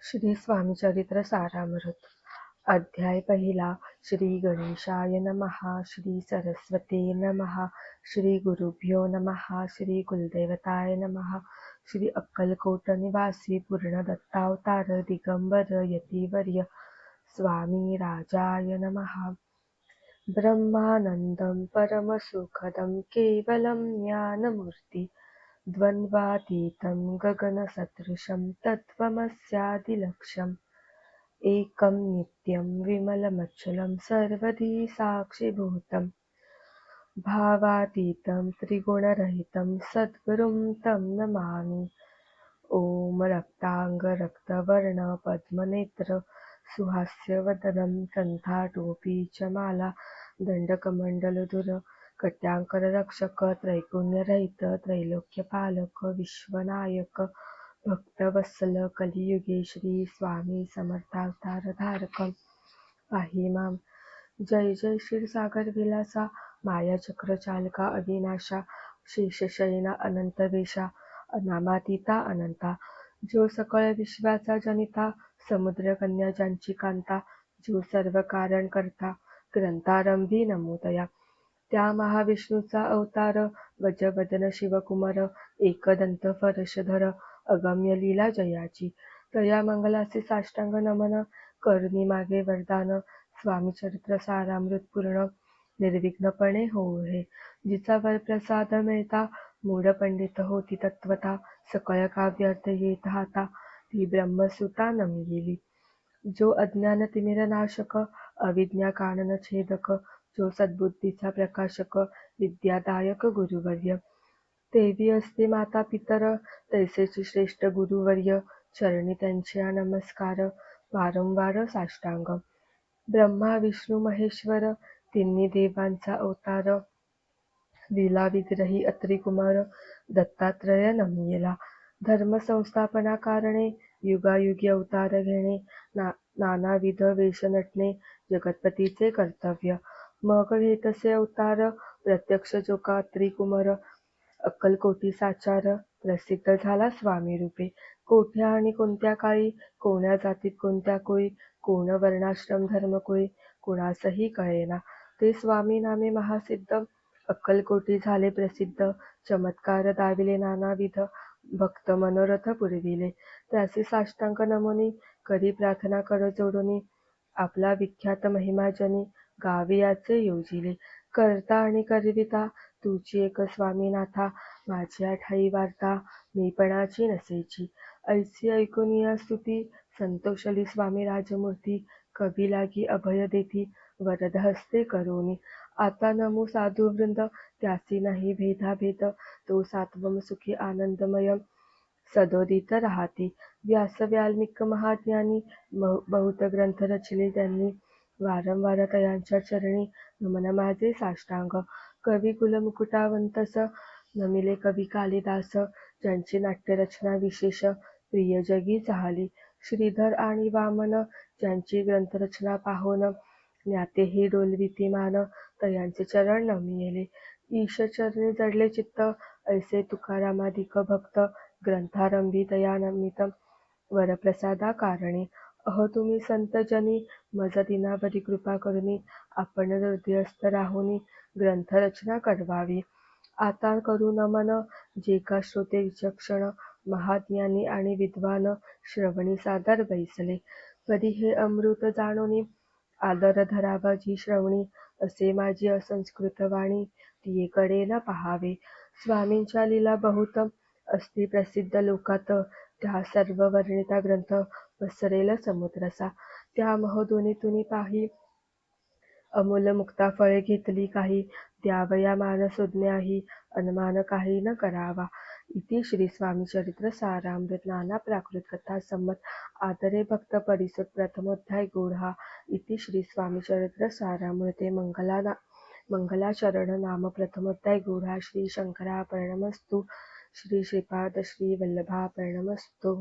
श्री स्वामी चरित्र सारामृत अध्याय पहिला. श्री गणेशाय नमः. श्री सरस्वते नमः. श्री गुरुभ्यो नमः. श्री कुलदेवताय नमः. श्री अक्कलकोट निवासी पूर्ण दत्तावतार दिगंबर यतिवर्य स्वामी राजाय नमः. ब्रह्मानन्दं परमसुखदं केवलं ज्ञानमूर्ति द्वन्द्वातीतं गगनसदृशं तत्त्वमस्यादिलक्ष्यम् एकं नित्यं विमलमचलं सर्वधी साक्षिभूतं भावातीतं त्रिगुणरहितं सद्गुरुं तं नमामि. ॐ रक्ताङ्गरक्तवर्ण पद्मनेत्र सुहास्यवदनं कण्ठाटोपी च माला दण्डकमण्डलधर कट्याङ्कररक्षक त्रैगुण्यरहित त्रैलोक्यपालक विश्वनायक भक्तवत्सल कलियुगे श्री स्वामी समर्थावतारधारक पाहि मां. जय जय क्षीरसागर विलासा मायाचक्र चालका अविनाशा शेषशयना अनंतवेशा अनामातीता अनंता जो सकळ विश्वाचा जनिता समुद्रकन्या ज्यांची कांता जो सर्व कारण करता ग्रंथारंभी नमोदया. त्या महाविष्णूचा अवतार गजवदन शिवकुमार एकदंत फरशधर अगम्य लीला जयाची तया मंगलासी साष्टांग नमन करुणी मागे वरदान स्वामी चरित्र सारामृत पूर्ण निर्विघ्नपणे होऊ हे. जिचा वरप्रसाद मिळता मूढ पंडित होती तत्वता सकळ काव्यार्थ येत हाता ती ब्रह्मसुता नमी गेली. जो अज्ञान तिमिर नाशक अविद्या कानन छेदक जो सद्बुद्धीचा प्रकाशक विद्यादायक गुरुवर्य देवी असते माता पितर तैसेची श्रेष्ठ गुरुवर्य चरणी त्यांच्या नमस्कार वारंवार साष्टांग. ब्रह्मा विष्णू महेश्वर तिन्ही देवांचा अवतार लीला विग्रही अत्रिकुमार दत्तात्रय नमियेला. धर्म संस्थापना कारणे युगायुगी अवतार घेणे नानाविध वेश नटणे जगतपतीचे कर्तव्य. मग घेतसे अवतार प्रत्यक्ष जो का अत्रिकुमार अक्कलकोटी साचार प्रसिद्ध झाला स्वामी रूपे. कोठ्या आणि कोणत्या काळी कोण्या जातीत कोणत्या कुळी कोण वर्णाश्रम धर्मकुळी कुणासही कळेना ते स्वामी नामे महासिद्ध अक्कलकोटी झाले प्रसिद्ध. चमत्कार दाविले नानाविध भक्त मनोरथ पुरविले त्याचे साष्टांग नमोनी करी प्रार्थना कर जोडोनी आपला विख्यात महिमाजनी गावी याचे योजिले. करता आणि करविता तुझी एक स्वामीनाथा माझ्या ठाई वार्ता मीपणाची नसेची. ऐसी ऐकून या स्तुती संतोषली स्वामी राजमूर्ती कवी लागी अभय देती वरद हस्ते करोनी. आता नमो साधुवृंद त्यासी नाही भेदाभेद तो सात्वम सुखी आनंदमय सदोदित राहती. व्यास वाल्मिक महाज्ञानी बहुत ग्रंथ रचले त्यांनी वारंवार तयांच्या चरणी नमन माझे साष्टांग. कवी कुलमुकुटावंतस नमिले कवी कालिदास ज्यांची नाट्यरचना विशेष प्रिय जगी चाहली. श्रीधर आणि वामन ज्यांची ग्रंथरचना पाहोन ज्ञाते हे डोलविती मान तयांचे चरण नमियेले. ईश चरणी जडले चित्त ऐसे तुकारामादिक भक्त ग्रंथारंभी तया नमित वरप्रसादा कारणे. अहो तुम्ही संत जनी मज दिनावरी कृपा करुनी आपण हृदयस्थ राहुनी ग्रंथरचना करवावी. आता करू नमन जे का श्रोते विचक्षण महाज्ञानी आणि विद्वान श्रवणी सादर बैसले. कधी हे अमृत जाणोनी आदर धरावा जी श्रवणी असे माझी असंस्कृत वाणी तियेकडे न पहावे. स्वामींच्या लीला बहुत असती प्रसिद्ध लोकात त्या सर्व वर्णिता ग्रंथ पसरेल समुद्रसा. त्या महोधुनीतून पाही अमूल मुक्ता फळे घेतली काही द्यावया मान सुज्ञाही अनमान काही न करावा. इति श्री स्वामी चरित्र सारामृत नाना प्राकृत कथा संमत आदरे भक्त परिसुत प्रथमोध्याय गूढा. इति श्री स्वामी चरित्र सारामृते मंगलाचरण नाम प्रथमोध्याय गूढा. श्री शंकरार्पणमस्तु. श्री श्रीपाद श्री वल्लभार्पणमस्तु.